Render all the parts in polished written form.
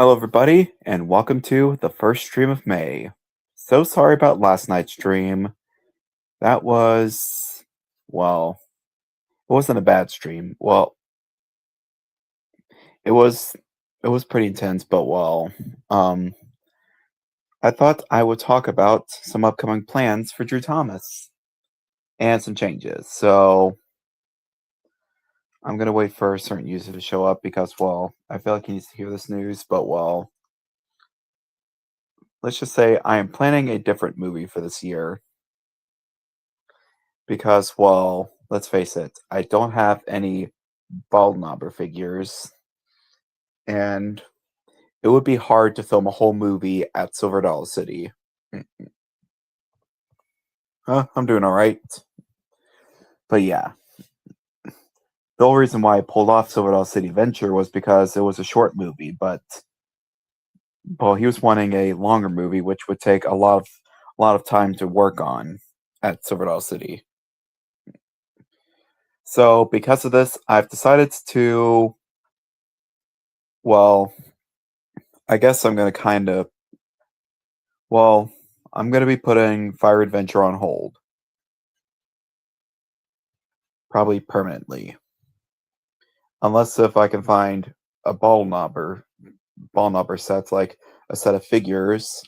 Hello, everybody, and welcome to the first stream of May. So sorry about last night's stream. That was, well, it wasn't a bad stream. Well, it was, it was pretty intense, but um, I thought I would talk about some upcoming plans for Drew Thomas and some changes. So I'm gonna wait for a certain user to show up because, I feel like he needs to hear this news. But let's just say I am planning a different movie for this year. Because, let's face it, I don't have any Baldknobber figures, and it would be hard to film a whole movie at Silver Dollar City. I'm doing all right. But yeah, the whole reason why I pulled off Silver Dollar City Venture was because it was a short movie, but he was wanting a longer movie, which would take a lot of time to work on at Silver Dollar City. So because of this, I've decided to, well, I guess I'm gonna I'm gonna be putting Fire Adventure on hold. Probably permanently. Unless if I can find a ball knobber sets, like a set of figures,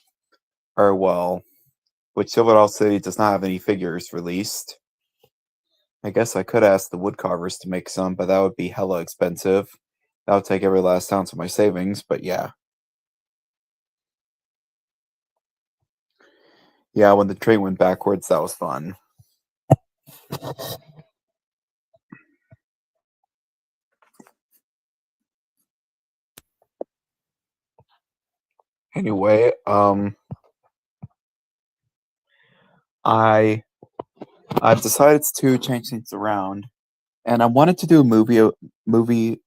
or which Silver Dollar City does not have any figures released. I guess I could ask the woodcarvers to make some, but that would be hella expensive. That would take every last ounce of my savings, but yeah. Yeah, when the train went backwards, that was fun. Anyway, I've decided to change things around, and I wanted to do a movie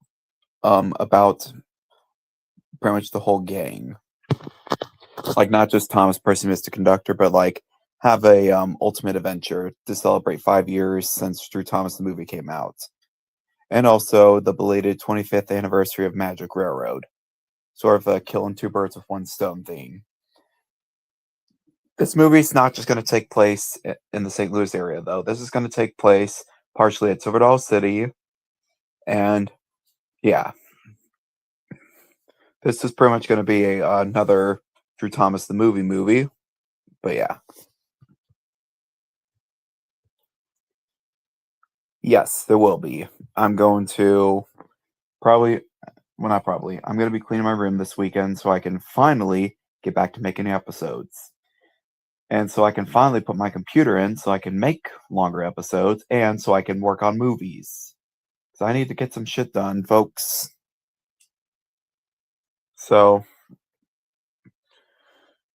about pretty much the whole gang, like not just Thomas Percy Mr. Conductor, but like have a ultimate adventure to celebrate 5 years since Drew Thomas the movie came out, and also the belated 25th anniversary of Magic Railroad, sort of a killing two birds with one stone thing. This movie's not just going to take place in the St. Louis area, though. This is going to take place partially at Silver Dollar City, and yeah, this is pretty much going to be another Drew Thomas the movie. But yeah, yes, there will be. I'm going to probably, well, not probably. I'm going to be cleaning my room this weekend so I can finally get back to making episodes. And so I can finally put my computer in so I can make longer episodes and so I can work on movies. So I need to get some shit done, folks. So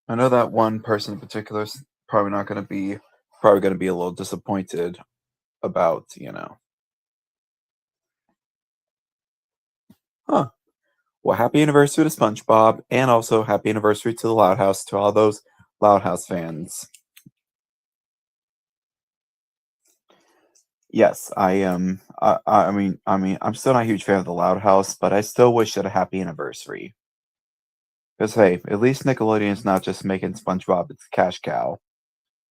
I know that one person in particular is probably going to be a little disappointed about, huh. Well, happy anniversary to SpongeBob, and also happy anniversary to the Loud House, to all those Loud House fans. Yes, I am. I'm still not a huge fan of the Loud House, but I still wish it a happy anniversary. Because hey, at least Nickelodeon's not just making SpongeBob its cash cow.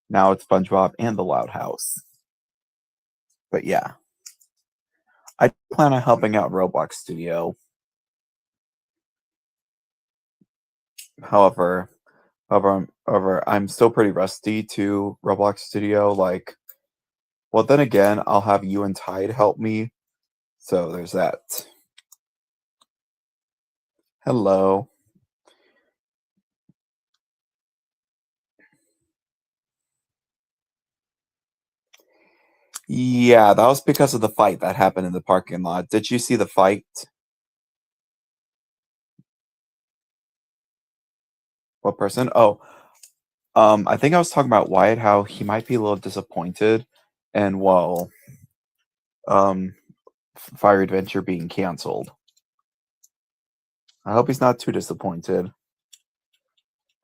Now it's SpongeBob and the Loud House. But yeah, I plan on helping out Roblox Studio. However, I'm still pretty rusty to Roblox Studio. Like, well, then again, I'll have you and Tide help me. So there's that. Hello. Yeah, that was because of the fight that happened in the parking lot. Did you see the fight? What person? Oh, I think I was talking about Wyatt, how he might be a little disappointed, and um, Fire Adventure being canceled. I hope he's not too disappointed,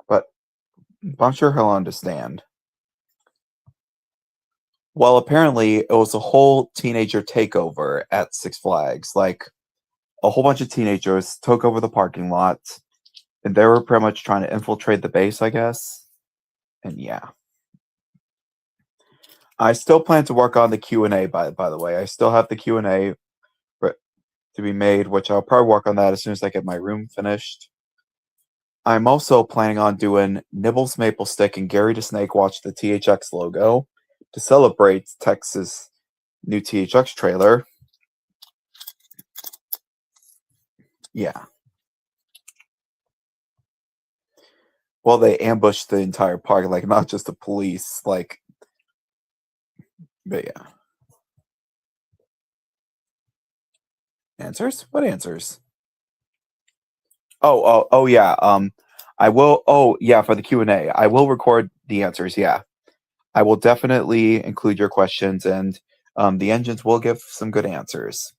but I'm sure he'll understand. Well, apparently it was a whole teenager takeover at Six Flags. Like, a whole bunch of teenagers took over the parking lot, and they were pretty much trying to infiltrate the base, I guess. And yeah, I still plan to work on the Q&A. By the way, I still have the Q&A to be made, which I'll probably work on that as soon as I get my room finished. I'm also planning on doing Nibbles Maple Stick and Gary the Snake watch the THX logo to celebrate Texas' new THX trailer. Yeah. Well, they ambushed the entire park, like not just the police, like. But yeah. Answers? What answers? Oh yeah. I will. Oh yeah, for the Q&A, I will record the answers. Yeah, I will definitely include your questions, and the engines will give some good answers.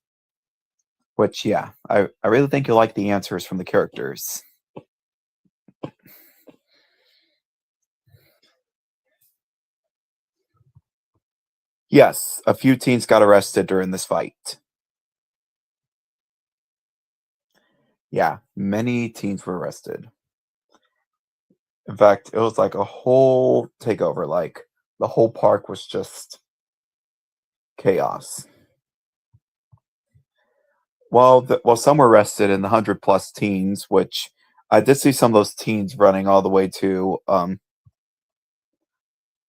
Which yeah, I really think you'll like the answers from the characters. Yes, a few teens got arrested during this fight. Yeah, many teens were arrested. In fact, it was like a whole takeover. Like the whole park was just chaos. Well, some were arrested in the 100+ teens, which I did see some of those teens running all the way to.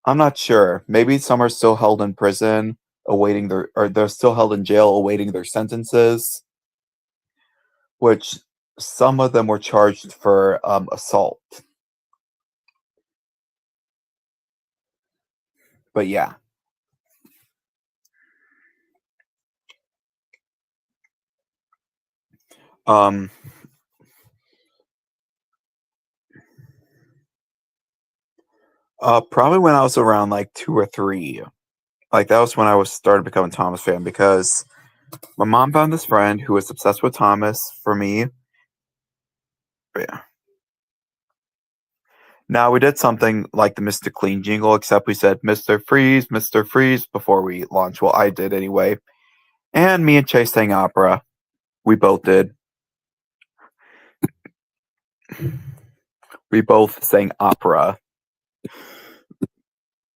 I'm not sure. Maybe some are still held in prison, awaiting or they're still held in jail, awaiting their sentences. Which some of them were charged for assault. But yeah. Probably when I was around like 2 or 3. Like that was when I was started becoming Thomas fan because my mom found this friend who was obsessed with Thomas for me. But yeah. Now we did something like the Mr. Clean jingle, except we said Mr. Freeze before we launched. Well, I did anyway. And me and Chase sang opera. We both did. We both sang opera.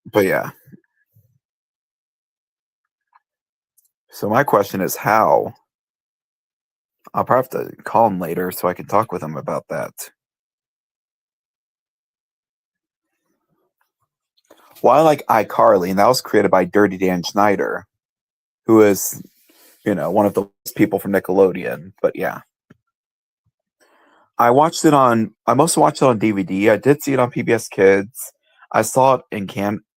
But yeah. So my question is how? I'll probably have to call him later so I can talk with him about that. Well, I like iCarly, and that was created by Dirty Dan Schneider, who is, one of the people from Nickelodeon. But yeah. I mostly watched it on DVD. I did see it on PBS Kids. I saw it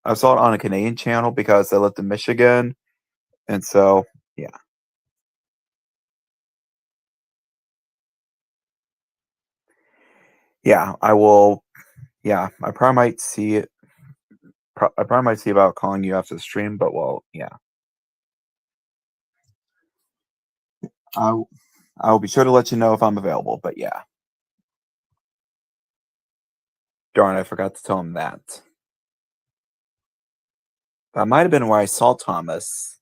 I saw it on a Canadian channel because I lived in Michigan. And so, yeah. Yeah, I will. Yeah, I probably might see it. I probably might see about calling you after the stream, but well, yeah. I I will be sure to let you know if I'm available, but yeah. Darn, I forgot to tell him that. That might have been where I saw Thomas.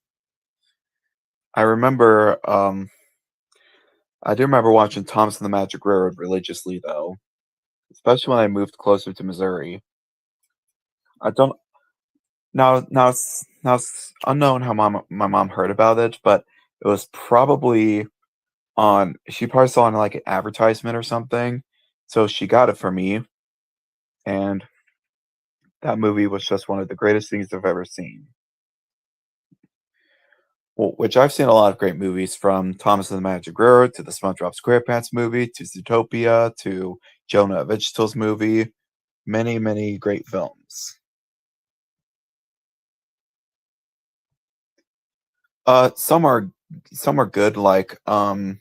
I remember, I do remember watching Thomas and the Magic Railroad religiously, though, especially when I moved closer to Missouri. I don't now it's unknown how my mom heard about it, but it was probably on she probably saw it on like an advertisement or something, so she got it for me, and that movie was just one of the greatest things I've ever seen. Well, which I've seen a lot of great movies from Thomas and the Magic Railroad to the SpongeBob SquarePants movie to Zootopia to Jonah Vegetal's movie. Many, many great films. Some are good, like the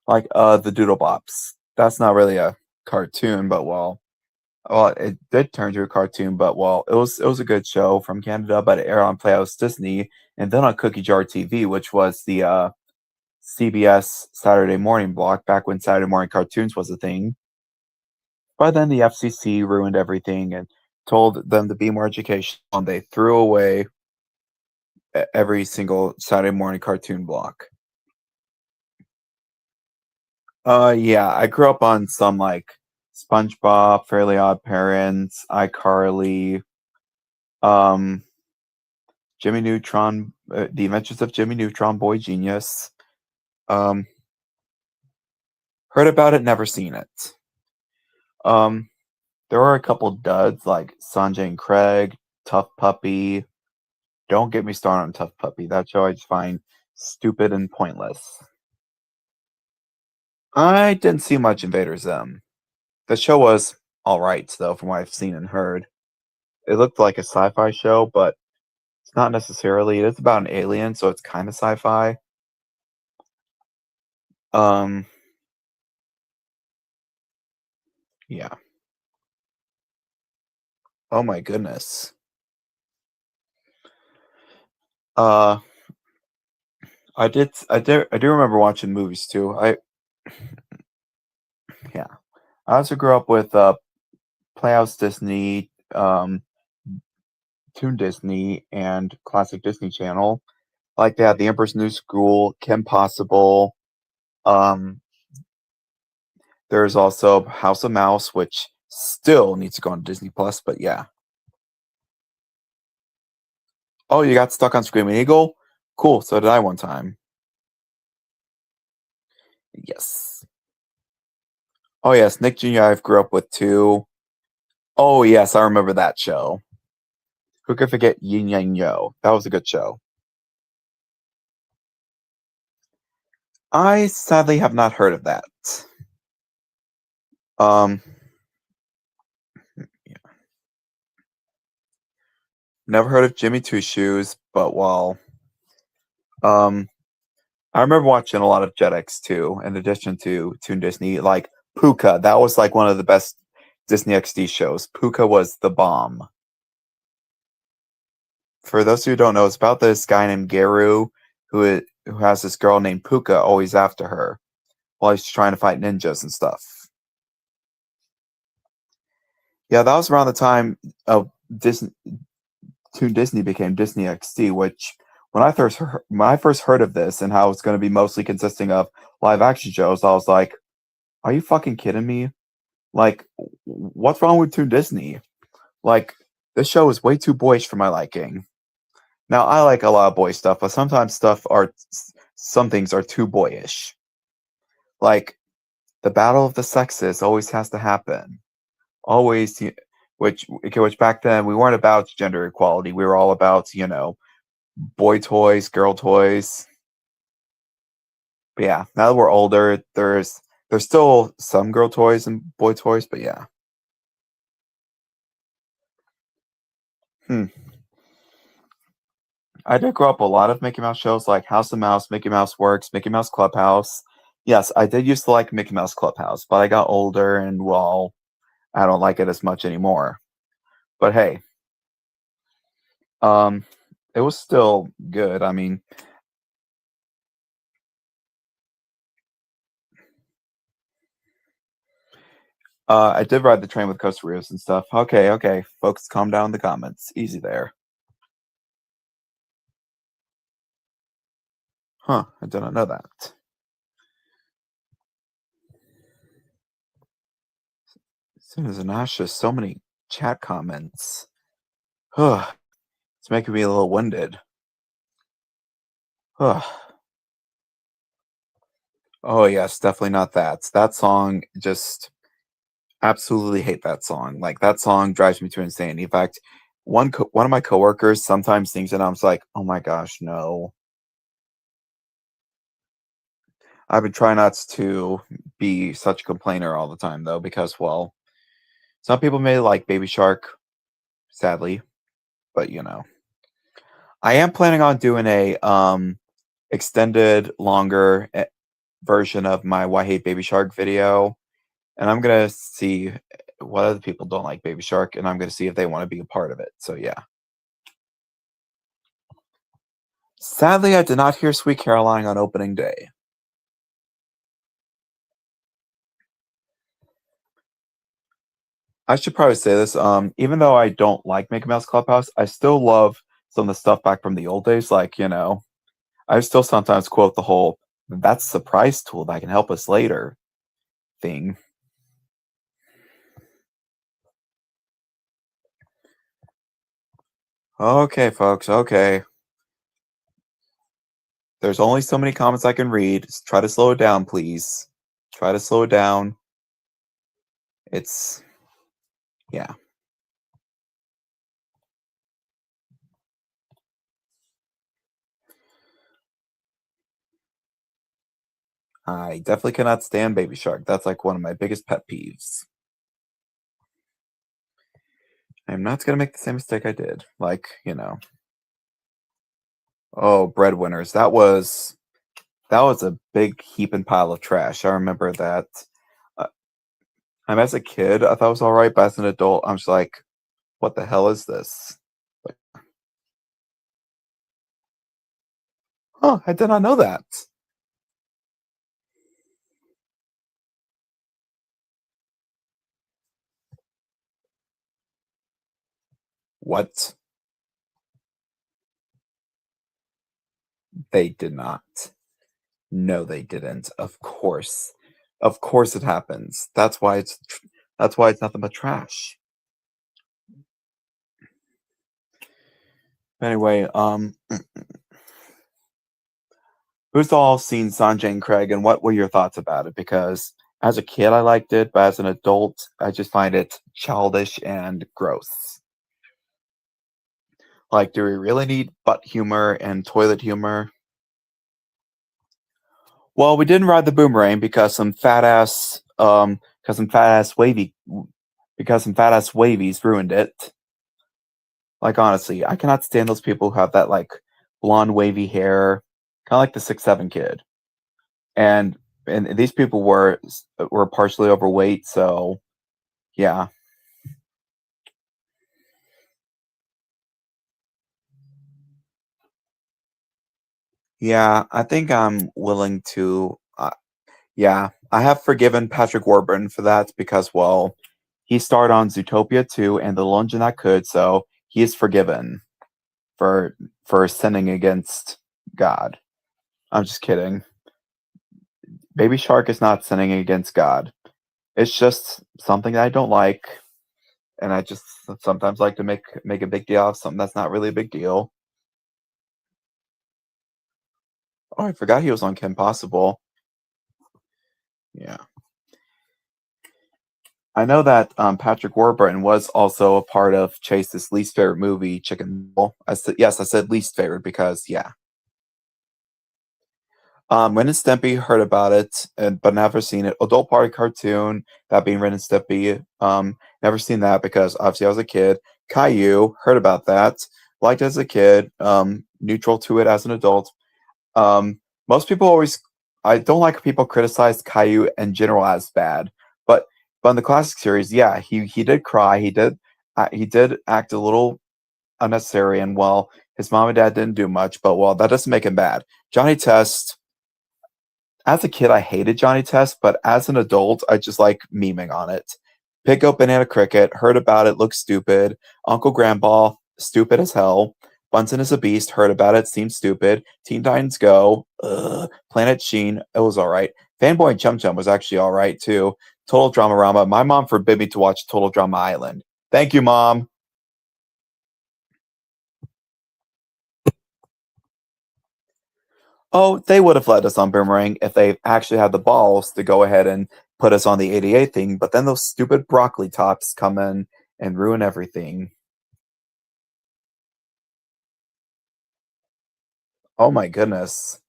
the Doodle Bops. That's not really a cartoon, but well, it did turn to a cartoon, but well, it was a good show from Canada, but it aired on Playhouse Disney and then on Cookie Jar TV, which was the CBS Saturday morning block back when Saturday morning cartoons was a thing. But then the FCC ruined everything and told them to be more educational, and they threw away every single Saturday morning cartoon block. Yeah, I grew up on some like SpongeBob, Fairly Odd Parents, iCarly, um, Jimmy Neutron, The Adventures of Jimmy Neutron, Boy Genius. Um, Heard about it, never seen it. Um, there were a couple duds like Sanjay and Craig, Tough Puppy. Don't get me started on Tough Puppy. That show I just find stupid and pointless. I didn't see much Invader Zim. The show was alright, though, from what I've seen and heard. It looked like a sci-fi show, but it's not necessarily. It is about an alien, so it's kind of sci-fi. Um, yeah. Oh my goodness. Uh, I do remember watching movies too. Yeah. I also grew up with Playhouse Disney, Toon Disney, and Classic Disney Channel. Like that, The Emperor's New School, Kim Possible. Um, there's also House of Mouse, which still needs to go on Disney Plus, but yeah. Oh, you got stuck on Screaming Eagle? Cool, so did I one time. Yes. Oh yes, Nick Jr. I've grew up with too. Oh yes, I remember that show. Who could forget Yin Yang Yo? That was a good show. I sadly have not heard of that. Um, Never heard of Jimmy Two Shoes, but well, um, I remember watching a lot of Jetix too. In addition to Toon Disney, like Puka, that was like one of the best Disney XD shows. Puka was the bomb. For those who don't know, it's about this guy named Garu who has this girl named Puka always after her while he's trying to fight ninjas and stuff. Yeah, that was around the time of Disney Toon Disney became Disney XD, which when I first heard of this and how it's going to be mostly consisting of live action shows, I was like, "Are you fucking kidding me? Like, what's wrong with Toon Disney? Like, this show is way too boyish for my liking." Now, I like a lot of boy stuff, but sometimes some things are too boyish. Like, the battle of the sexes always has to happen. Always, which back then we weren't about gender equality. We were all about, boy toys, girl toys. But yeah, now that we're older, there's still some girl toys and boy toys, but yeah. Hmm. I did grow up a lot of Mickey Mouse shows like House of Mouse, Mickey Mouse Works, Mickey Mouse Clubhouse. Yes, I did used to like Mickey Mouse Clubhouse, but I got older and well, I don't like it as much anymore. But hey, um, it was still good. I mean, I did ride the train with Costa Rios and stuff. Okay, okay, folks, calm down in the comments. Easy there. Huh, I did not know that. Citizen Asha, so many chat comments. Huh, it's making me a little winded. Huh. Oh yes, definitely not that. That song just absolutely hate that song. Like that song drives me to insanity. In fact, one of my coworkers sometimes sings it and I'm just like, "Oh my gosh, no." I've been trying not to be such a complainer all the time though because well, some people may like Baby Shark, sadly, but I am planning on doing a extended longer version of my Why Hate Baby Shark video. And I'm gonna see what other people don't like Baby Shark, and I'm gonna see if they want to be a part of it. So yeah. Sadly, I did not hear Sweet Caroline on opening day. I should probably say this. Even though I don't like Mickey Mouse Clubhouse, I still love some of the stuff back from the old days. Like, I still sometimes quote the whole "that's a surprise tool that can help us later" thing. Okay, folks. Okay. There's only so many comments I can read. Just try to slow it down, please. Try to slow it down. It's yeah. I definitely cannot stand Baby Shark. That's like one of my biggest pet peeves. I'm not gonna make the same mistake I did. Like, oh, breadwinners. That was a big heaping pile of trash. I remember that. Uh, as a kid, I thought it was all right, but as an adult, I'm just like, what the hell is this? Like, oh, I did not know that. What? They did not. No, they didn't. Of course, it happens. That's why it's nothing but trash. Anyway, who's all seen Sanjay and Craig, and what were your thoughts about it? Because as a kid, I liked it, but as an adult, I just find it childish and gross. Like, do we really need butt humor and toilet humor? Well, we didn't ride the boomerang because some fat ass wavies ruined it. Like, honestly, I cannot stand those people who have that like blonde wavy hair, kind of like the 6'7" kid. And these people were partially overweight, so yeah. Yeah, I think I'm willing to. Yeah, I have forgiven Patrick Warburton for that because, well, he starred on Zootopia 2 and The Lunge That Could, so he is forgiven for sinning against God. I'm just kidding. Baby Shark is not sinning against God. It's just something that I don't like, and I just sometimes like to make a big deal of something that's not really a big deal. Oh, I forgot he was on Kim Possible. Yeah. I know that Patrick Warburton was also a part of Chase's least favorite movie, Chicken Little. I said least favorite because yeah. Ren and Stimpy heard about it, but never seen it. Adult Party cartoon, that being Ren and Stimpy. Never seen that because obviously I was a kid. Caillou, heard about that. Liked it as a kid. Neutral to it as an adult. Most people always, I don't like people criticize Caillou in general as bad, but in the classic series, yeah, he did cry. He did act a little unnecessary, and well, his mom and dad didn't do much, but well, that doesn't make him bad. Johnny Test, as a kid, I hated Johnny Test, but as an adult, I just like memeing on it. Pick up Banana Cricket, heard about it, looks stupid. Uncle Grandpa, stupid as hell. Bunsen is a beast, heard about it, seems stupid. Teen Titans Go, ugh. Planet Sheen, it was alright. Fanboy and Chum Chum was actually alright too. Total Drama Rama, my mom forbid me to watch Total Drama Island. Thank you, Mom. Oh, they would have let us on Boomerang if they actually had the balls to go ahead and put us on the 88 thing, but then those stupid broccoli tops come in and ruin everything. Oh my goodness.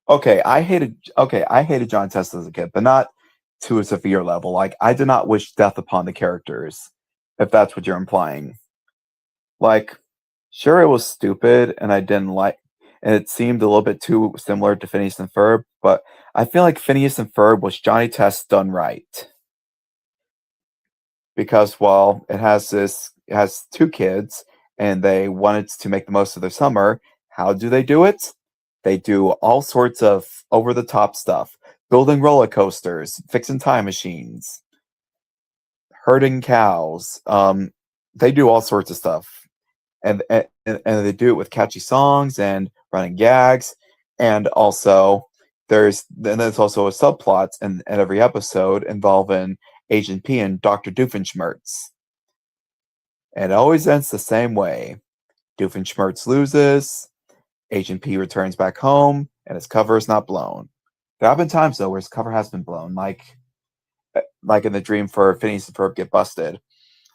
I hated John Test as a kid, but not to a severe level. Like I did not wish death upon the characters, if that's what you're implying. Like, sure it was stupid and I didn't like and it seemed a little bit too similar to Phineas and Ferb, but I feel like Phineas and Ferb was Johnny Test done right. Because while it has two kids and they wanted to make the most of their summer, how do they do it? They do all sorts of over the top stuff, building roller coasters, fixing time machines, herding cows. They do all sorts of stuff, and they do it with catchy songs and running gags, and also there's also a subplot in every episode involving Agent P and Dr. Doofenshmirtz, and it always ends the same way. Doofenshmirtz loses, Agent P returns back home, and his cover is not blown. There have been times though where his cover has been blown, like in the dream for Phineas and Ferb get busted.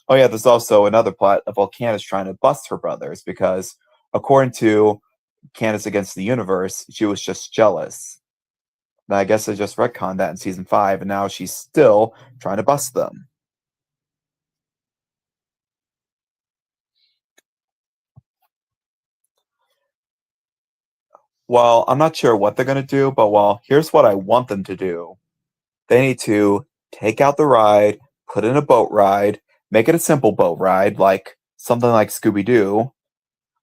Oh yeah, there's also another plot of Candace trying to bust her brothers because, according to Candace Against the Universe, she was just jealous. And I guess they just retconned that in season 5, and now she's still trying to bust them. Well, I'm not sure what they're gonna do, but here's what I want them to do. They need to take out the ride, put in a boat ride, make it a simple boat ride, like something like Scooby Doo.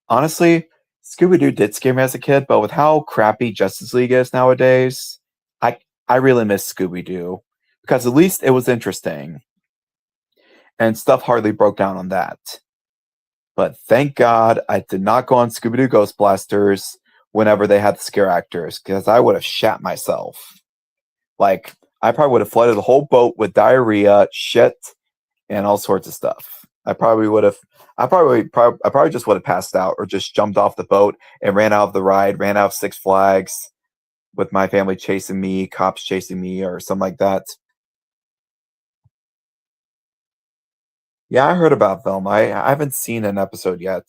Honestly, Scooby Doo did scare me as a kid, but with how crappy Justice League is nowadays, I I really miss Scooby Doo because at least it was interesting and stuff hardly broke down on that. But thank God I did not go on Scooby Doo Ghost Blasters whenever they had the scare actors because I would have shat myself. Like I probably would have flooded the whole boat with diarrhea, shit, and all sorts of stuff. I probably would have. I probably just would have passed out or just jumped off the boat and ran out of the ride, ran out of Six Flags with my family chasing me, cops chasing me, or something like that. Yeah, I heard about them. I haven't seen an episode yet,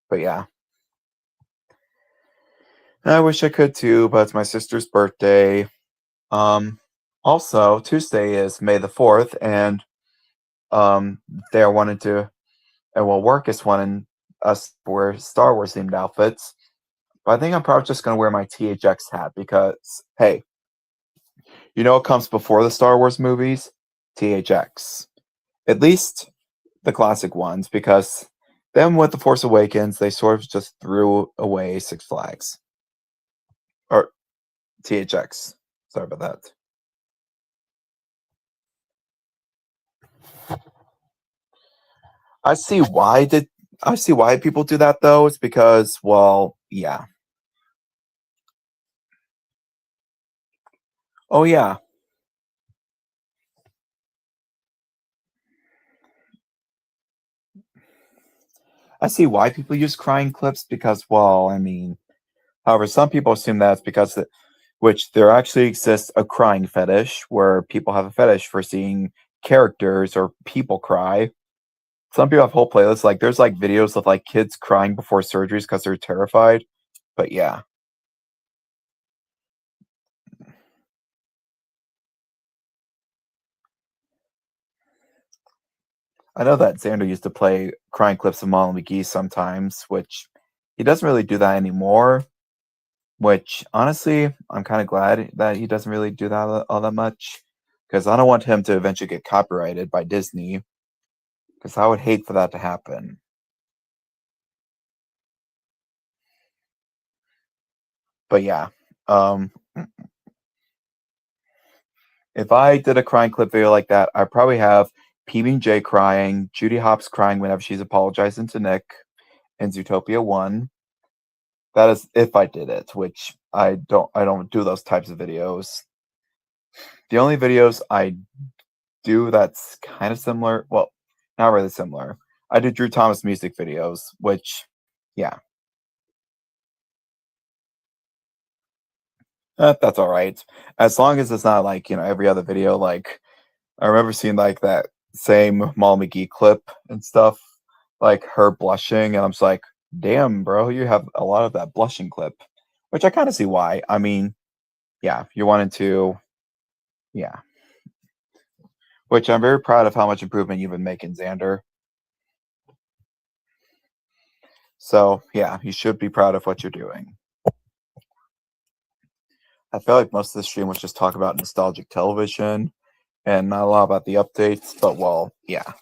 but yeah, I wish I could too. But it's my sister's birthday. Um, Also Tuesday is May the 4th, and um, they're wanting to, and well, work is wanting us to wear Star Wars themed outfits. But I think I'm probably just gonna wear my THX hat because hey, you know what comes before the Star Wars movies? THX. At least the classic ones, because then with The Force Awakens, they sort of just threw away Six Flags. Or THX. Sorry about that. I see why did I see why people do that though. It's because, well, yeah. Oh yeah. I see why people use crying clips because, well, I mean, however, some people assume that's because which there actually exists a crying fetish where people have a fetish for seeing characters or people cry. Some people have whole playlists, like there's like videos of like kids crying before surgeries because they're terrified. But yeah, I know that Xander used to play crying clips of Molly McGee sometimes, which he doesn't really do that anymore. Which honestly, I'm kind of glad that he doesn't really do that all that much because I don't want him to eventually get copyrighted by Disney because I would hate for that to happen. But yeah, um, if I did a crying clip video like that, I'd probably have PB&J crying, Judy Hopps crying whenever she's apologizing to Nick in Zootopia 1. That is if I did it, which I don't do those types of videos. The only videos I do that's kind of similar, well, not really similar. I do Drew Thomas music videos, which yeah, that's all right. As long as it's not like, every other video. Like I remember seeing like that same Mal McGee clip and stuff, like her blushing, and I'm just like, damn, bro, you have a lot of that blushing clip, which I kind of see why. I mean, yeah, you wanted to, yeah, which I'm very proud of how much improvement you've been making, Xander. So yeah, you should be proud of what you're doing. I feel like most of the stream was just talk about nostalgic television and not a lot about the updates, but well, yeah,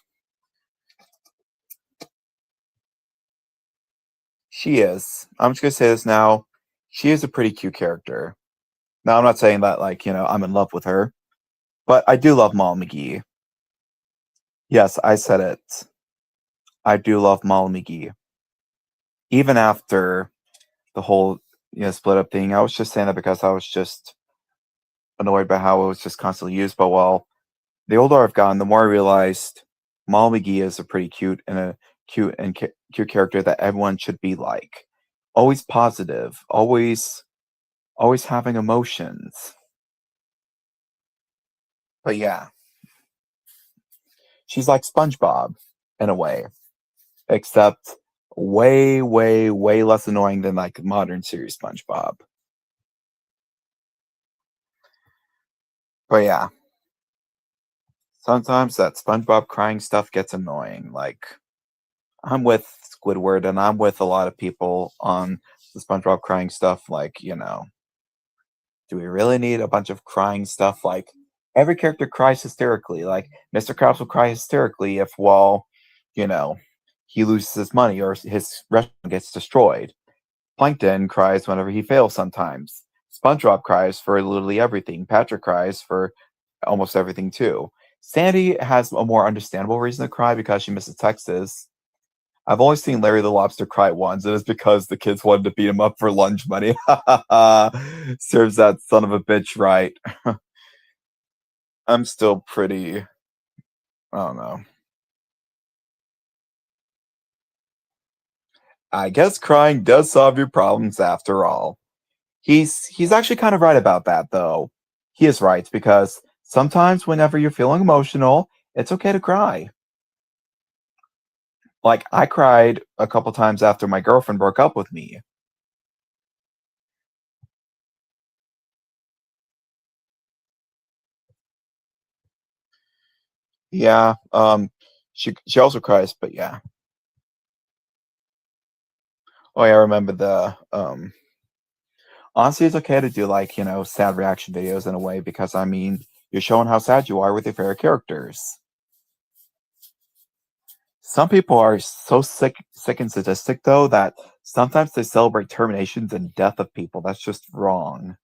she is. I'm just gonna say this now. She is a pretty cute character. Now, I'm not saying that like, I'm in love with her, but I do love Molly McGee. Yes, I said it. I do love Molly McGee. even after the whole split up thing, I was just saying that because I was just annoyed by how it was just constantly used. But the older I've gotten, the more I realized Molly McGee is a pretty cute character that everyone should be like. Always positive, always having emotions. But yeah, she's like SpongeBob in a way, except way, way, way less annoying than like modern series SpongeBob. But yeah, sometimes that SpongeBob crying stuff gets annoying. Like, I'm with Squidward and I'm with a lot of people on the SpongeBob crying stuff. Like, do we really need a bunch of crying stuff? Like, every character cries hysterically. Like, Mr. Krabs will cry hysterically if, you know, he loses his money or his restaurant gets destroyed. Plankton cries whenever he fails sometimes. SpongeBob cries for literally everything. Patrick cries for almost everything too. Sandy has a more understandable reason to cry because she misses Texas. I've only seen Larry the Lobster cry once, and it's because the kids wanted to beat him up for lunch money. Serves that son of a bitch right. I'm still pretty. I don't know. I guess crying does solve your problems after all. He's actually kind of right about that, though. He is right because sometimes whenever you're feeling emotional, it's okay to cry. Like I cried a couple times after my girlfriend broke up with me. Yeah, she also cries, but yeah. Oh yeah, I remember the honestly it's okay to do like, sad reaction videos in a way because I mean you're showing how sad you are with your favorite characters. Some people are so sick and sadistic though that sometimes they celebrate terminations and death of people. That's just wrong.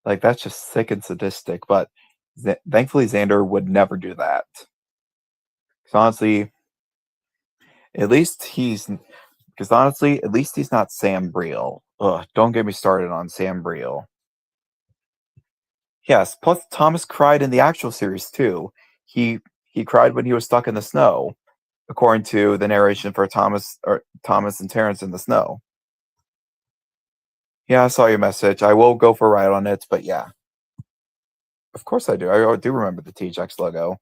Like that's just sick and sadistic. But thankfully, Xander would never do that. 'Cause honestly, at least he's because honestly, at least he's not Sam Briel. Ugh, don't get me started on Sam Briel. Yes, plus Thomas cried in the actual series too. He he cried when he was stuck in the snow, according to the narration for Thomas and Terrence in the snow. Yeah, I saw your message. I will go for a ride on it, but yeah. Of course I do. I do remember the THX logo.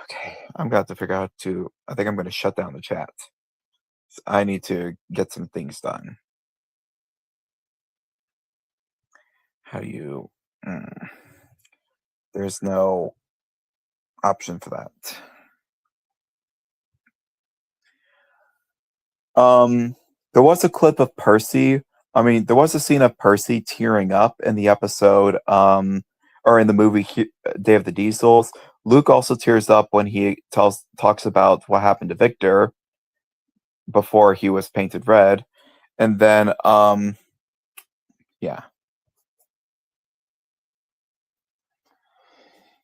Okay, I'm gonna have to figure out to. I think I'm gonna shut down the chat. I need to get some things done. How do you? Mm, there's no option for that. Um, there was a clip of Percy. I mean, there was a scene of Percy tearing up in the episode, or in the movie Day of the Diesels. Luke also tears up when he talks about what happened to Victor before he was painted red, and then, yeah,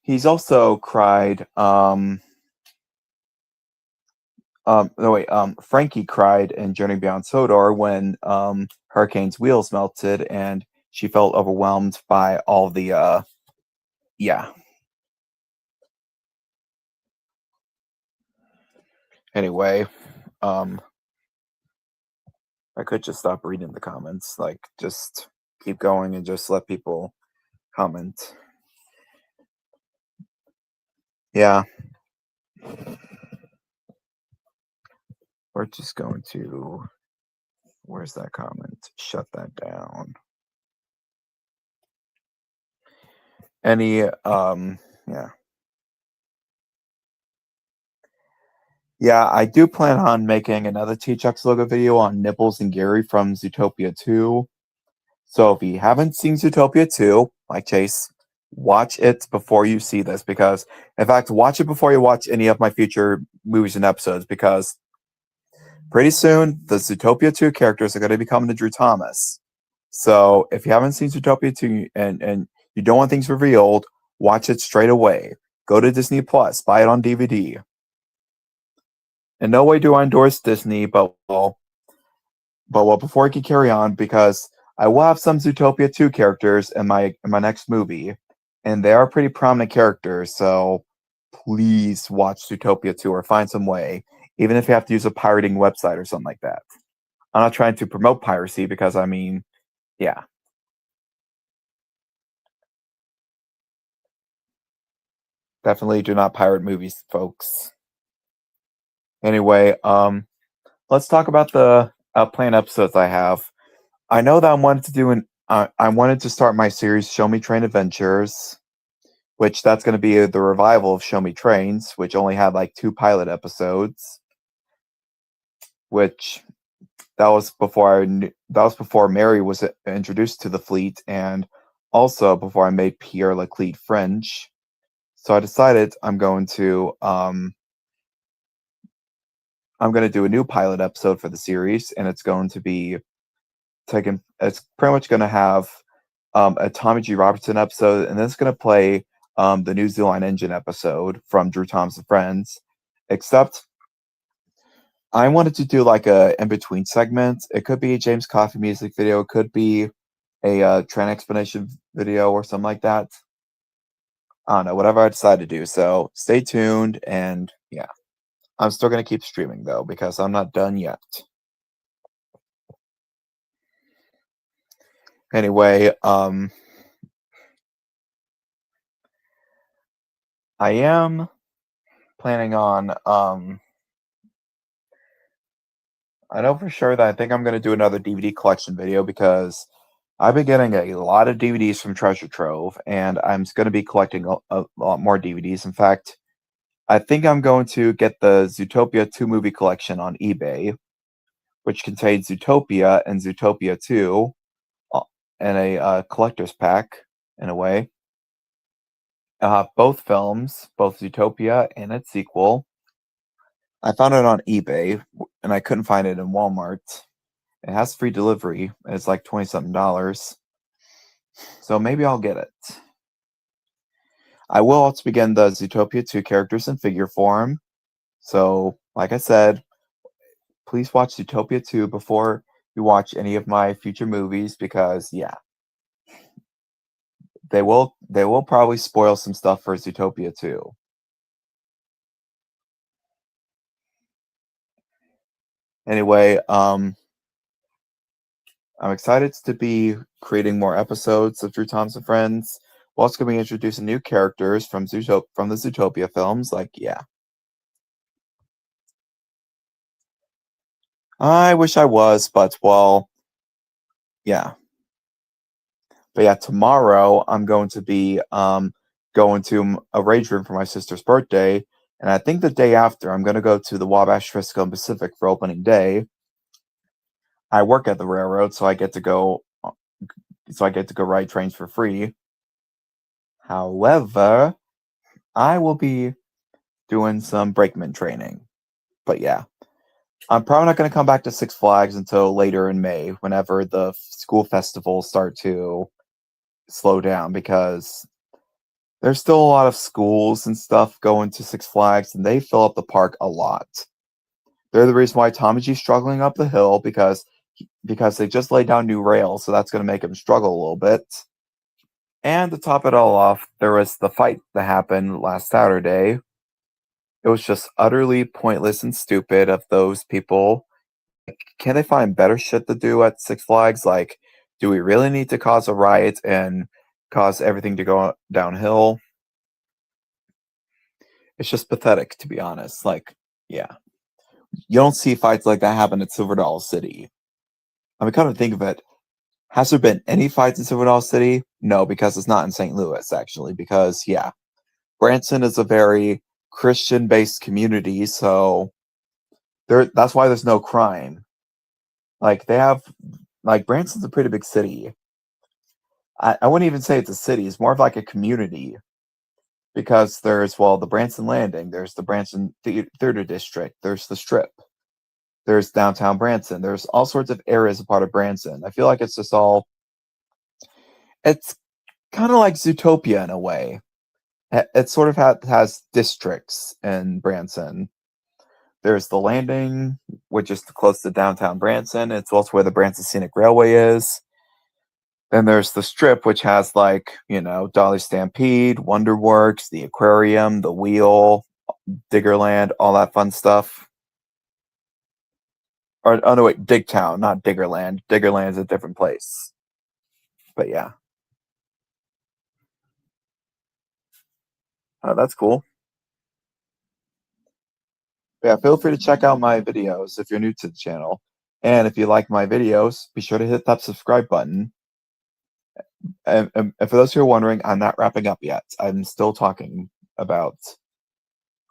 he's also cried. No wait, Frankie cried in Journey Beyond Sodor when Hurricane's wheels melted and she felt overwhelmed by all the yeah. Anyway, um I could just stop reading the comments, like just keep going and just let people comment. Yeah, we're just going to where's that comment? Shut that down. Any yeah. Yeah, I do plan on making another T-Chucks logo video on Nibbles and Gary from Zootopia 2. So if you haven't seen Zootopia 2, like Chase, watch it before you see this because in fact, watch it before you watch any of my future movies and episodes because pretty soon the Zootopia 2 characters are going to be coming to Drew Thomas. So if you haven't seen Zootopia 2 and you don't want things revealed, watch it straight away. Go to Disney Plus, buy it on DVD. in no way do I endorse Disney, but before I can carry on, because I will have some Zootopia 2 characters in my next movie, and they are pretty prominent characters, so please watch Zootopia 2 or find some way, even if you have to use a pirating website or something like that. I'm not trying to promote piracy because I mean, yeah. Definitely do not pirate movies, folks. Anyway, let's talk about the planned episodes I have. I know that I wanted to start my series Show Me Train Adventures, which that's going to be the revival of Show Me Trains, which only had like 2 pilot episodes. Which that was before Mary was introduced to the fleet, and also before I made Pierre Leclerc French. So I decided I'm going to do a new pilot episode for the series, and it's going to be taken. It's pretty much going to have a Tommy G. Robertson episode, and then it's going to play the New Zealand Engine episode from Drew Thomas and Friends. Except I wanted to do like a in between segment. It could be a James Coffey music video. It could be a train explanation video or something like that. I don't know. Whatever I decide to do. So stay tuned, and yeah, I'm still gonna keep streaming though because I'm not done yet. Anyway, I am planning on I know for sure that I think I'm gonna do another DVD collection video because I've been getting a lot of DVDs from Treasure Trove, and I'm going to be collecting a lot more DVDs. In fact, I think I'm going to get the Zootopia 2 movie collection on eBay, which contains Zootopia and Zootopia 2 uh, in a collector's pack, in a way. Both films, both Zootopia and its sequel. I found it on eBay, and I couldn't find it in Walmart. It has free delivery. It's like 20 something dollars. So maybe I'll get it. I will also begin the Zootopia 2 characters in figure form. So, like I said, please watch Zootopia 2 before you watch any of my future movies because yeah, they will probably spoil some stuff for Zootopia 2. Anyway, I'm excited to be creating more episodes of Drew Thomas and Friends. We're also going to be introducing new characters from the Zootopia films. Like, yeah, I wish I was, but well, yeah. But yeah, tomorrow I'm going to be going to a rage room for my sister's birthday, and I think the day after I'm going to go to the Wabash, Frisco, and Pacific for opening day. I work at the railroad, so I get to go ride trains for free. However, I will be doing some brakeman training. But yeah, I'm probably not going to come back to Six Flags until later in May, whenever the school festivals start to slow down, because there's still a lot of schools and stuff going to Six Flags, and they fill up the park a lot. They're the reason why Tommy G's struggling up the hill because they just laid down new rails, so that's going to make him struggle a little bit. And to top it all off, there was the fight that happened last Saturday. It was just utterly pointless and stupid of those people. Can they find better shit to do at Six Flags? Like, do we really need to cause a riot and cause everything to go downhill? It's just pathetic, to be honest. Like, yeah. You don't see fights like that happen at Silver Dollar City. I mean, come to think of it, has there been any fights in Silver Dollar City? No, because it's not in St. Louis, actually. Because, yeah, Branson is a very Christian based community, so that's why there's no crime. Like, Branson's a pretty big city. I wouldn't even say it's a city, it's more of like a community. Because there's, well, the Branson Landing, there's the Branson Theater District, there's the Strip, there's downtown Branson, there's all sorts of areas a part of Branson. I feel like it's kind of like Zootopia in a way. It sort of has districts in Branson. There's the Landing, which is close to downtown Branson. It's also where the Branson Scenic Railway is. Then there's the Strip, which has like, Dolly Stampede, Wonderworks, the Aquarium, the Wheel, Diggerland, all that fun stuff. Or, oh no, wait, Digtown, not Diggerland. Diggerland's a different place. But yeah. Oh, that's cool. Yeah, feel free to check out my videos if you're new to the channel. And if you like my videos, be sure to hit that subscribe button. And for those who are wondering, I'm not wrapping up yet. I'm still talking about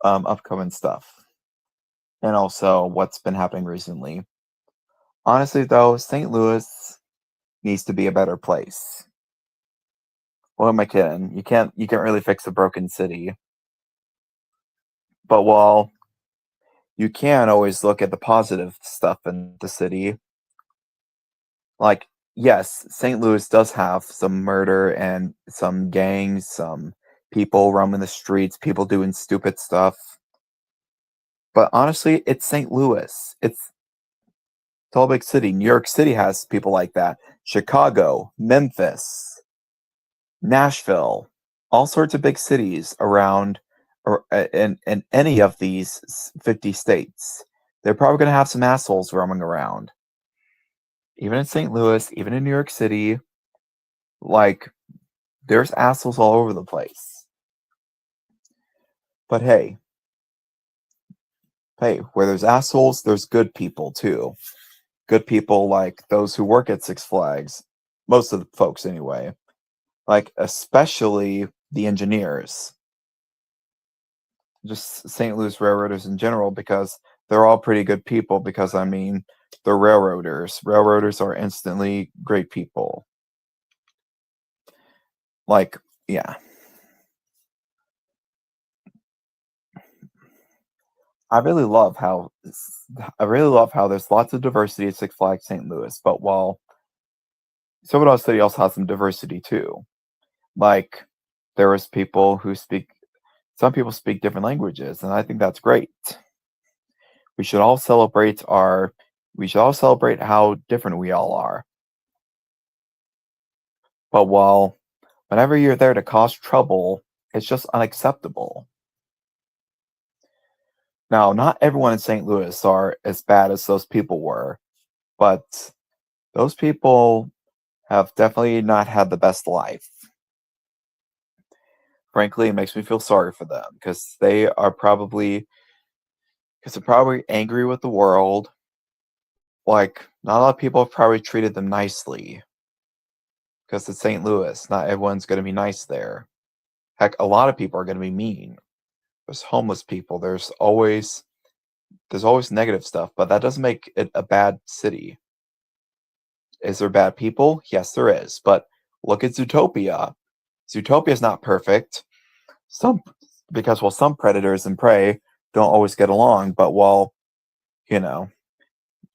upcoming stuff and also what's been happening recently. Honestly, though, St. Louis needs to be a better place. What am I kidding? You can't really fix a broken city. But while you can always look at the positive stuff in the city, like, yes, St. Louis does have some murder and some gangs, some people roaming the streets, people doing stupid stuff. But honestly, it's St. Louis. It's a big city. New York City has people like that. Chicago, Memphis, Nashville, all sorts of big cities around or in any of these 50 states. They're probably going to have some assholes roaming around. Even in St. Louis, even in New York City, like, there's assholes all over the place. But hey, where there's assholes, there's good people too. Good people like those who work at Six Flags. Most of the folks, anyway. Like, especially the engineers. Just St. Louis railroaders in general, because they're all pretty good people, because, I mean, they're railroaders. Railroaders are instantly great people. Like, yeah. I really love how there's lots of diversity at Six Flags St. Louis, but while Silver City also has some diversity too. Like, there is people who some people speak different languages, and I think that's great. We should all celebrate how different we all are. But whenever you're there to cause trouble, it's just unacceptable. Now, not everyone in St. Louis are as bad as those people were, but those people have definitely not had the best life. Frankly, it makes me feel sorry for them because they're probably angry with the world. Like, not a lot of people have probably treated them nicely because it's St. Louis. Not everyone's going to be nice there. Heck, a lot of people are going to be mean. There's homeless people. There's always negative stuff, but that doesn't make it a bad city. Is there bad people? Yes, there is. But look at Zootopia. Zootopia is not perfect. Some predators and prey don't always get along, but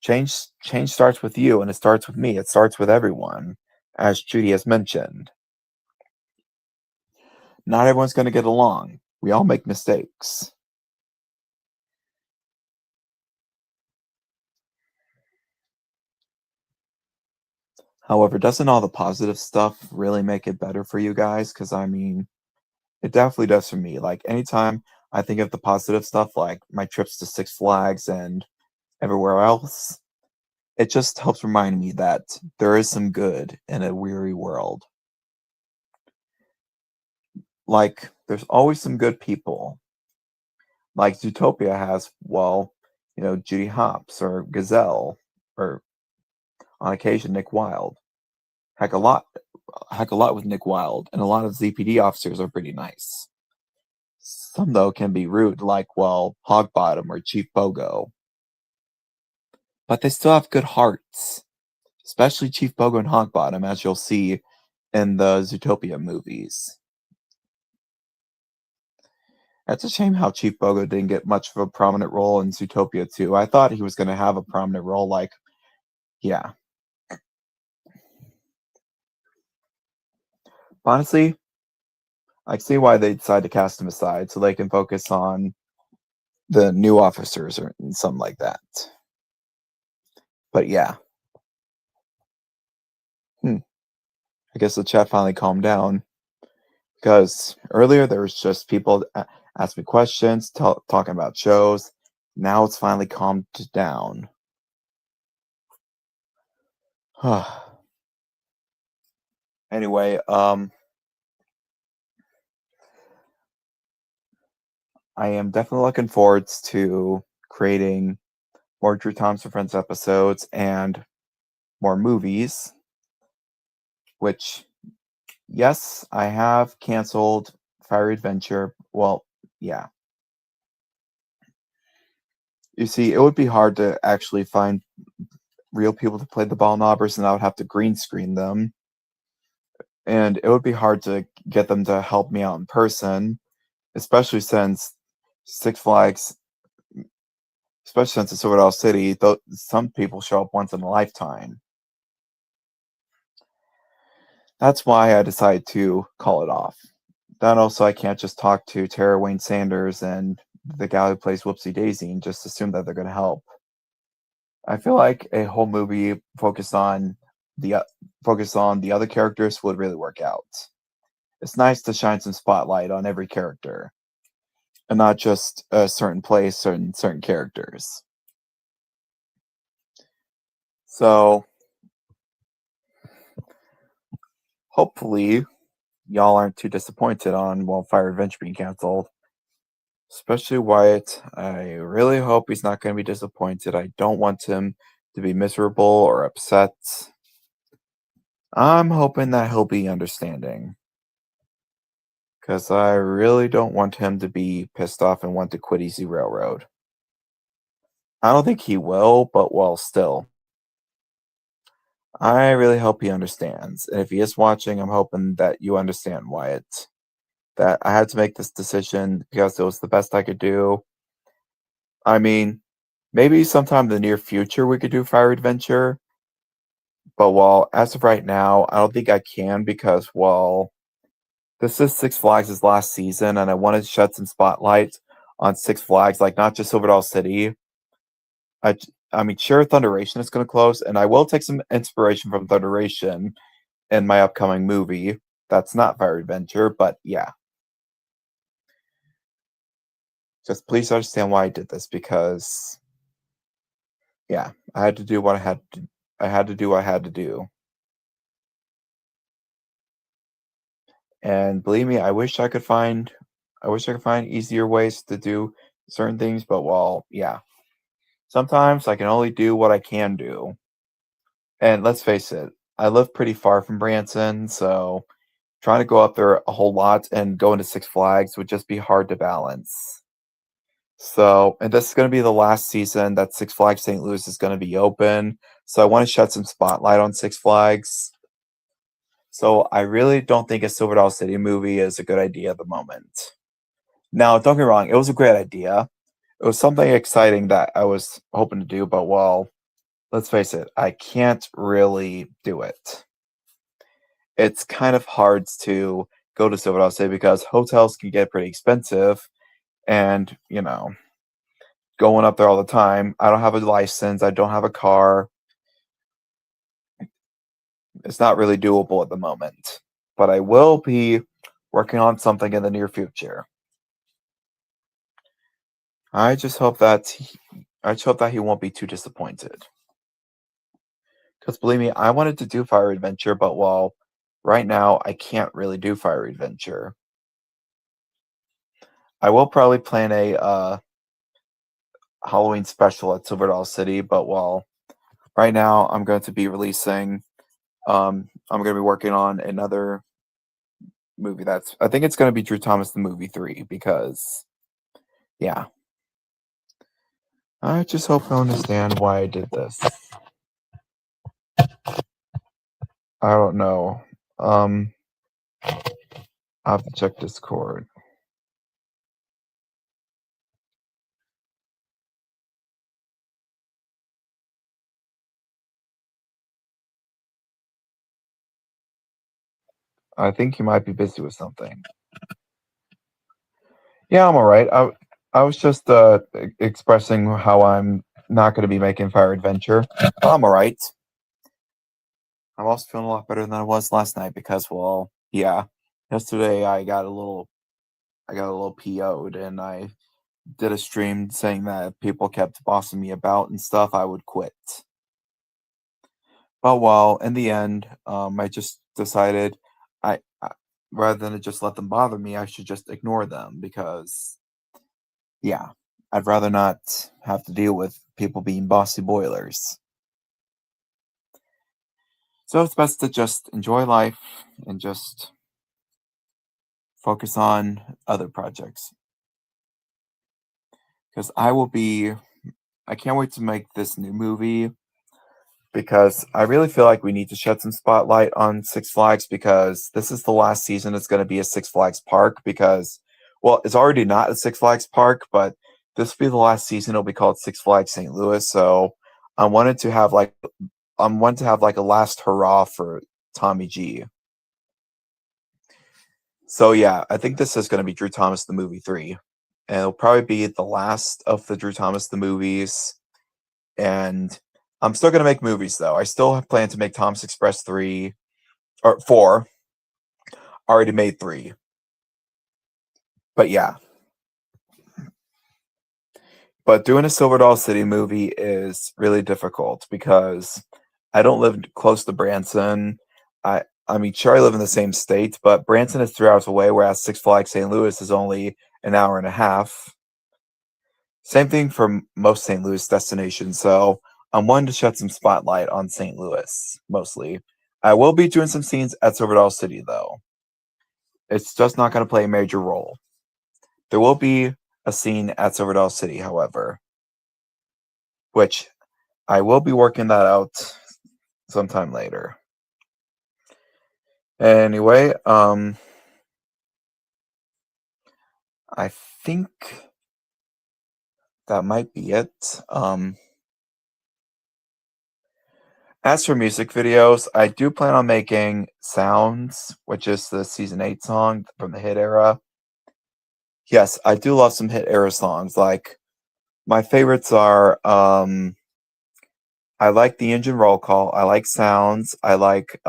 change starts with you, and it starts with me. It starts with everyone, as Judy has mentioned. Not everyone's going to get along. We all make mistakes. However, doesn't all the positive stuff really make it better for you guys? Because, I mean, it definitely does for me. Like, anytime I think of the positive stuff, like my trips to Six Flags and everywhere else, it just helps remind me that there is some good in a weary world. Like, there's always some good people. Like Zootopia has, Judy Hopps or Gazelle, or on occasion Nick Wilde. Heck, a lot with Nick Wilde, and a lot of ZPD officers are pretty nice. Some, though, can be rude, like, Hogbottom or Chief Bogo. But they still have good hearts, especially Chief Bogo and Hogbottom, as you'll see in the Zootopia movies. It's a shame how Chief Bogo didn't get much of a prominent role in Zootopia 2. I thought he was going to have a prominent role, yeah. Honestly, I see why they decided to cast him aside, so they can focus on the new officers or something like that. But yeah, I guess the chat finally calmed down because earlier there was just people asking me questions, talking about shows. Now it's finally calmed down. Anyway, I am definitely looking forward to creating more Drew Thompson Friends episodes and more movies, which, yes, I have canceled Fiery Adventure. Well, yeah. You see, it would be hard to actually find real people to play the ball knobbers, and I would have to green screen them. And it would be hard to get them to help me out in person, especially since Six Flags, especially since it's Silver Dollar City, though some people show up once in a lifetime. That's why I decided to call it off. Then also, I can't just talk to Tara Wayne Sanders and the guy who plays Whoopsie Daisy and just assume that they're going to help. I feel like a whole movie focused on the other characters would really work out. It's nice to shine some spotlight on every character, and not just a certain place, certain characters. So hopefully y'all aren't too disappointed on Wildfire Adventure being canceled. Especially Wyatt. I really hope he's not going to be disappointed. I don't want him to be miserable or upset. I'm hoping that he'll be understanding. Because I really don't want him to be pissed off and want to quit Easy Railroad. I don't think he will, but well, still. I really hope he understands. And if he is watching, I'm hoping that you understand, Wyatt. That I had to make this decision because it was the best I could do. I mean, maybe sometime in the near future we could do Fire Adventure. But well, as of right now, I don't think I can because, well, this is Six Flags' last season, and I wanted to shed some spotlight on Six Flags, like not just Silver Dollar City. I, I mean, sure, Thunderation is going to close, and I will take some inspiration from Thunderation in my upcoming movie. That's not Fire Adventure, but yeah. Just please understand why I did this because, yeah, I had to do what I had to. I had to do what I had to do. And believe me, I wish I could find easier ways to do certain things, but well, yeah. Sometimes I can only do what I can do. And let's face it, I live pretty far from Branson, so trying to go up there a whole lot and go into Six Flags would just be hard to balance. So, and this is going to be the last season that Six Flags St. Louis is going to be open. So I want to shed some spotlight on Six Flags. So I really don't think a Silver Dollar City movie is a good idea at the moment. Now, don't get me wrong, it was a great idea. It was something exciting that I was hoping to do, but well, let's face it, I can't really do it. It's kind of hard to go to Silver Dollar City because hotels can get pretty expensive, and going up there all the time. I don't have a license. I don't have a car. It's not really doable at the moment, but I will be working on something in the near future. I just hope that he won't be too disappointed. Because believe me, I wanted to do Fire Adventure, but well, right now I can't really do Fire Adventure. I will probably plan a Halloween special at Silver Dollar City, but well, right now I'm going to be releasing. I'm going to be working on another movie I think it's going to be Drew Thomas the Movie 3 because, yeah. I just hope you understand why I did this. I don't know. I'll have to check Discord. I think you might be busy with something. Yeah, I'm all right. I was just expressing how I'm not going to be making Fire Adventure. I'm alright. I'm also feeling a lot better than I was last night because, well, yeah, yesterday I got a little PO'd and I did a stream saying that if people kept bossing me about and stuff, I would quit. But well, in the end, I just decided I rather than just let them bother me, I should just ignore them because, yeah, I'd rather not have to deal with people being bossy boilers. So it's best to just enjoy life and just focus on other projects. Because I can't wait to make this new movie because I really feel like we need to shed some spotlight on Six Flags because this is the last season it's going to be a Six Flags park because, well, it's already not a Six Flags park, but this will be the last season. It'll be called Six Flags St. Louis. So I wanted to have like a last hurrah for Tommy G. So yeah, I think this is going to be Drew Thomas the Movie 3. And it'll probably be the last of the Drew Thomas the movies. And I'm still going to make movies though. I still have planned to make Thomas Express 3 or 4. I already made 3. But yeah. But doing a Silver Doll City movie is really difficult because I don't live close to Branson. I mean, sure, I live in the same state, but Branson is 3 hours away, whereas Six Flags St. Louis is only an hour and a half. Same thing for most St. Louis destinations. So I'm wanting to shed some spotlight on St. Louis mostly. I will be doing some scenes at Silver Doll City though. It's just not going to play a major role. There will be a scene at Silver Doll City, however, which I will be working that out sometime later. Anyway, I think that might be it. As for music videos, I do plan on making Sounds, which is the season 8 song from the hit era. Yes, I do love some hit era songs. Like my favorites are I like the Engine Roll Call, I like Sounds, I like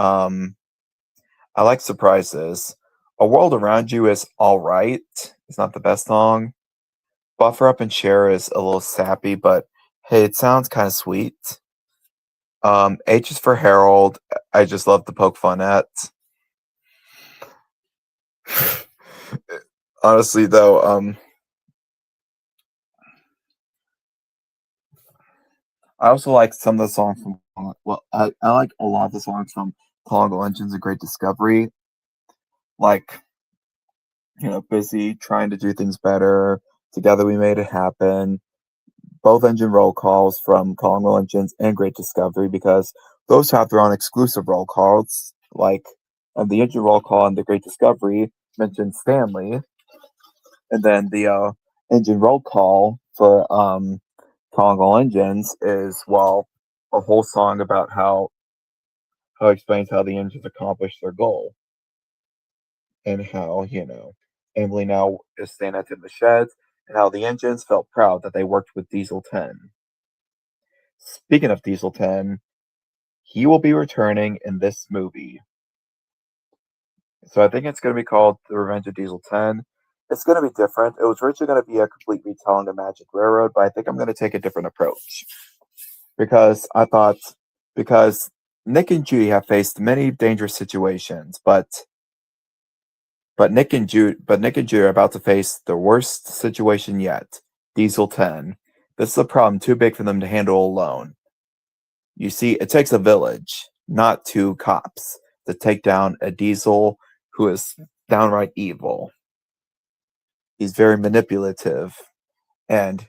Surprises. A World Around You is alright. It's not the best song. Buffer Up and Share is a little sappy, but hey, it sounds kind of sweet. H is for Harold. I just love to poke fun at. Honestly, though, I also like some of the songs from. Well, I like a lot of the songs from Congo Engines: A Great Discovery. Like, Busy, Trying to Do Things Better. Together We Made It Happen. Both engine roll calls from Congo Engines and Great Discovery because those have their own exclusive roll calls. Like, the engine roll call and the Great Discovery mentions Stanley, and then the engine roll call for Congo Engines is, well, a whole song about how it explains how the engines accomplished their goal and how, Emily now is staying at in the sheds and how the engines felt proud that they worked with Diesel 10. Speaking of Diesel 10, he will be returning in this movie. So I think it's going to be called The Revenge of Diesel 10. It's going to be different. It was originally going to be a complete retelling of Magic Railroad, but I think I'm going to take a different approach. Because Nick and Judy have faced many dangerous situations, Nick and Judy are about to face the worst situation yet. Diesel 10. This is a problem too big for them to handle alone. You see, it takes a village, not 2 cops, to take down a Diesel who is downright evil. He's very manipulative, and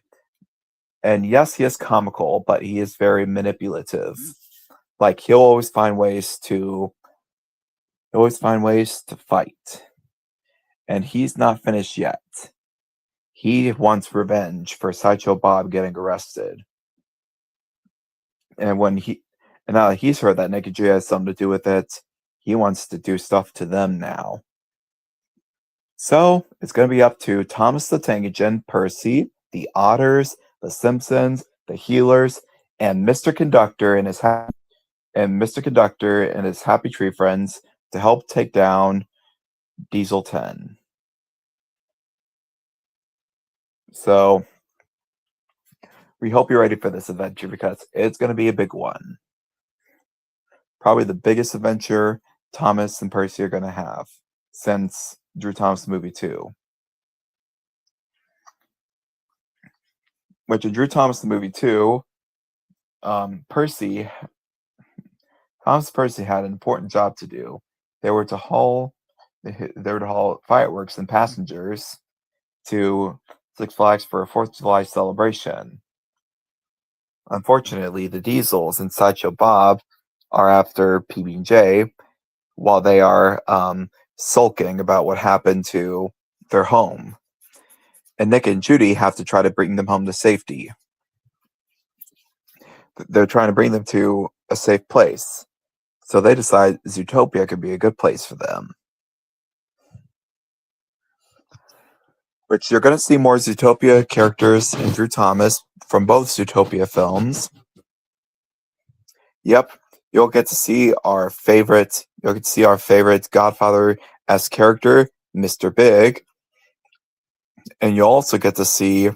yes, he is comical, but he is very manipulative. Like he'll always find ways to fight. And he's not finished yet. He wants revenge for Sideshow Bob getting arrested. And now that he's heard that Nick and Judy has something to do with it, he wants to do stuff to them now. So it's going to be up to Thomas the Tank Engine, Percy, the Otters, the Simpsons, the Healers, and Mr. Conductor and his Happy Tree friends to help take down Diesel 10. So we hope you're ready for this adventure because it's going to be a big one. Probably the biggest adventure Thomas and Percy are going to have since Drew Thomas movie 2. Which in Drew Thomas the movie 2, Percy had an important job to do. They were to haul fireworks and passengers to Six Flags for a 4th of July celebration. Unfortunately, the Diesels and Sideshow Bob are after PB&J while they are sulking about what happened to their home. And Nick and Judy have to try to bring them home to safety. They're trying to bring them to a safe place. So they decide Zootopia could be a good place for them. Which you're going to see more Zootopia characters in Drew Thomas from both Zootopia films. Yep, you'll get to see our favorite Godfather-esque character, Mr. Big. And you'll also get to see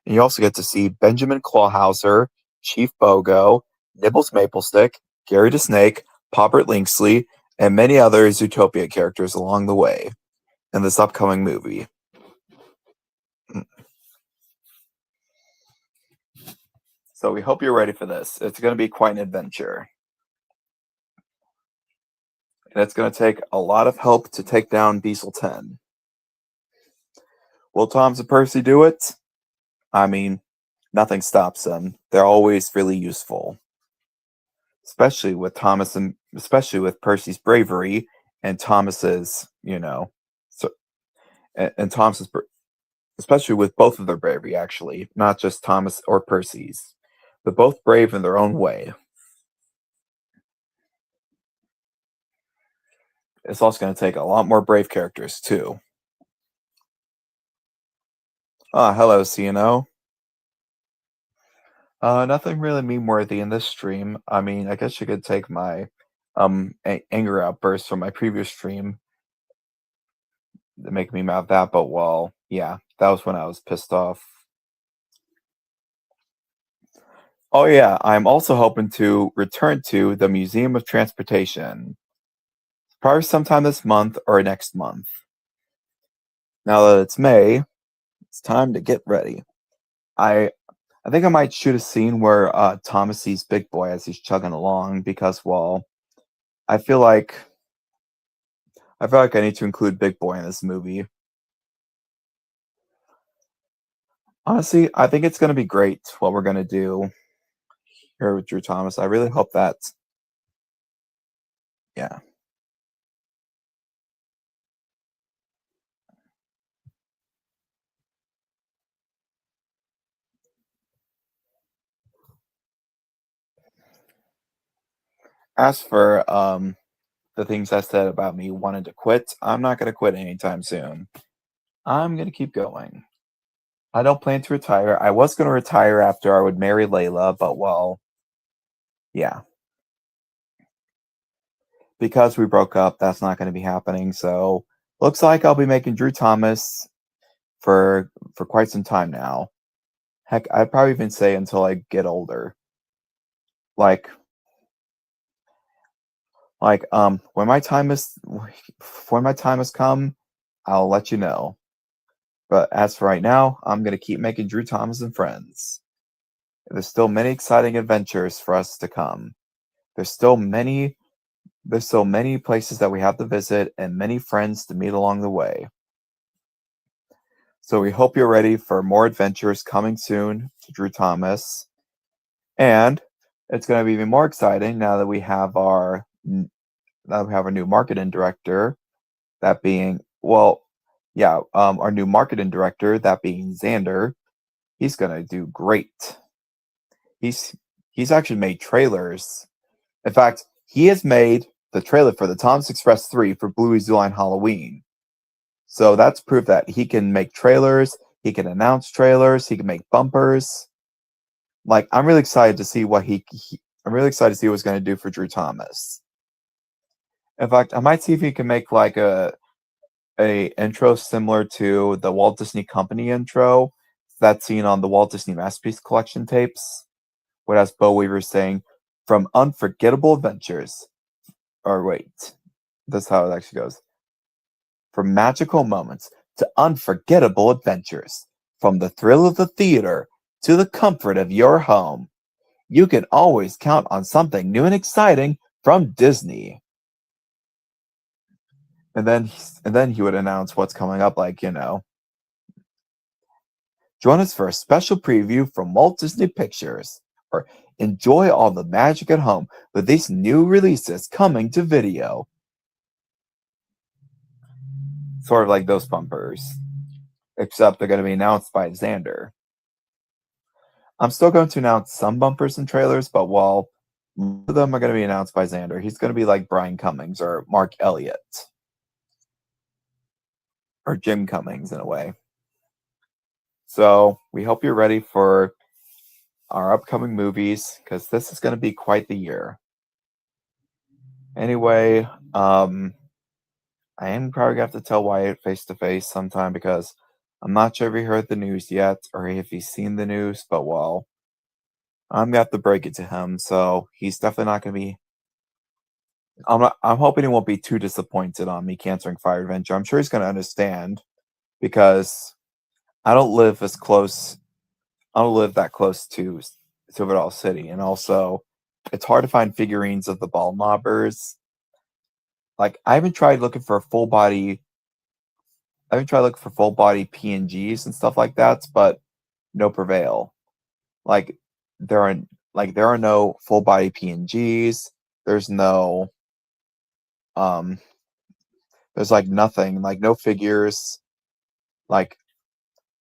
Benjamin Clawhauser, Chief Bogo, Nibbles Maplestick, Gary the Snake, Poppert Linksley, and many other Zootopia characters along the way in this upcoming movie. So we hope you're ready for this. It's going to be quite an adventure. And it's going to take a lot of help to take down Diesel 10. Will Thomas and Percy do it? I mean, nothing stops them. They're always really useful. Especially with Percy's bravery and Thomas's, especially with both of their bravery, actually, not just Thomas or Percy's. They're both brave in their own way. It's also going to take a lot more brave characters, too. Hello, CNO. Nothing really meme-worthy in this stream. I mean, I guess you could take my anger outburst from my previous stream to make me mad at that, but well, yeah, that was when I was pissed off. Oh yeah, I'm also hoping to return to the Museum of Transportation. Probably sometime this month or next month. Now that it's May, it's time to get ready. I think I might shoot a scene where Thomas sees Big Boy as he's chugging along because, well, I feel like I need to include Big Boy in this movie. Honestly, I think it's going to be great what we're going to do here with Drew Thomas. I really hope that, yeah. As for the things I said about me wanting to quit, I'm not going to quit anytime soon. I'm going to keep going. I don't plan to retire. I was going to retire after I would marry Layla, but well, yeah. Because we broke up, that's not going to be happening. So looks like I'll be making Drew Thomas for quite some time now. Heck, I'd probably even say until I get older. Like when my time has come, I'll let you know. But as for right now, I'm gonna keep making Drew Thomas and friends. There's still many exciting adventures for us to come. There's still many places that we have to visit and many friends to meet along the way. So we hope you're ready for more adventures coming soon to Drew Thomas. And it's going to be even more exciting now that we have our new marketing director, that being, our new marketing director, that being Xander. He's going to do great. He's actually made trailers. In fact, he has made the trailer for the Thomas Express 3 for Bluey's Zoo Line Halloween. So that's proof that he can make trailers, he can announce trailers, he can make bumpers. Like, I'm really excited to see what I'm really excited to see what he's going to do for Drew Thomas. In fact, I might see if he can make like a intro similar to the Walt Disney Company intro that's seen on the Walt Disney Masterpiece Collection tapes, where it has Bo Weaver saying, "From unforgettable adventures," or wait, that's how it actually goes. "From magical moments to unforgettable adventures, from the thrill of the theater to the comfort of your home, you can always count on something new and exciting from Disney." And then he would announce what's coming up, like, join us for a special preview from Walt Disney Pictures, or enjoy all the magic at home with these new releases coming to video. Sort of like those bumpers, except they're going to be announced by Xander. I'm still going to announce some bumpers and trailers, but while most of them are going to be announced by Xander, he's going to be like Brian Cummings or Mark Elliott. Or Jim Cummings, in a way. So we hope you're ready for our upcoming movies, because this is going to be quite the year. Anyway, I am probably going to have to tell Wyatt face to face sometime, because I'm not sure if he heard the news yet or if he's seen the news, but well, I'm going to have to break it to him, so he's definitely not going to be. I'm hoping he won't be too disappointed on me canceling Fire Adventure. I'm sure he's going to understand, because I don't live that close to Silver City, and also it's hard to find figurines of the ball knobbers. Like, I haven't tried looking for full body PNGs and stuff like that, but no prevail. Like, there are no full body PNGs. There's no there's like nothing, like no figures. Like,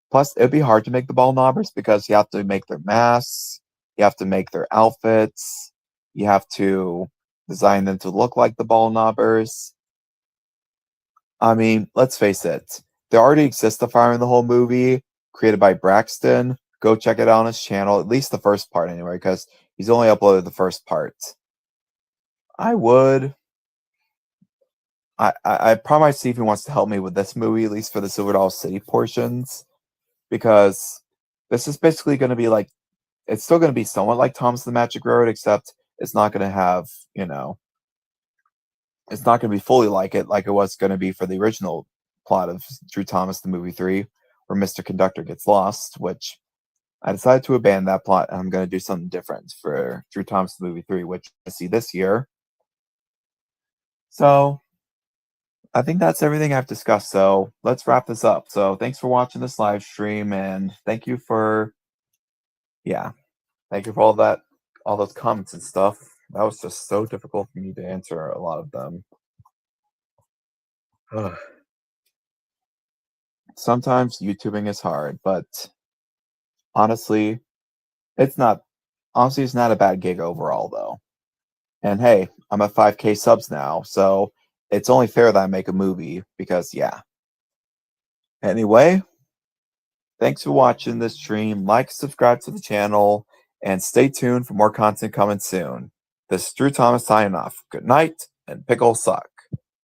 plus it'd be hard to make the ball knobbers, because you have to make their masks, you have to make their outfits, you have to design them to look like the ball knobbers. I mean, let's face it, there already exists a Fire in the Hole movie created by Braxton. Go check it out on his channel, at least the first part anyway, because he's only uploaded the first part. I would. I probably might see if he wants to help me with this movie, at least for the Silver Dollar City portions, because this is basically going to be like, it's still going to be somewhat like Thomas the Magic Railroad, except it's not going to have, it's not going to be fully like it was going to be for the original plot of Drew Thomas the Movie 3, where Mr. Conductor gets lost, which I decided to abandon that plot, and I'm going to do something different for Drew Thomas the Movie 3, which I see this year. So I think that's everything I've discussed, so let's wrap this up. So thanks for watching this live stream, and thank you for all those comments and stuff. That was just so difficult for me to answer a lot of them. Sometimes YouTubing is hard, but honestly, it's not a bad gig overall, though. And hey, I'm at 5K subs now, so it's only fair that I make a movie, because Anyway, thanks for watching this stream. Like, subscribe to the channel, and stay tuned for more content coming soon. This is Drew Thomas signing off. Good night, and pickle suck.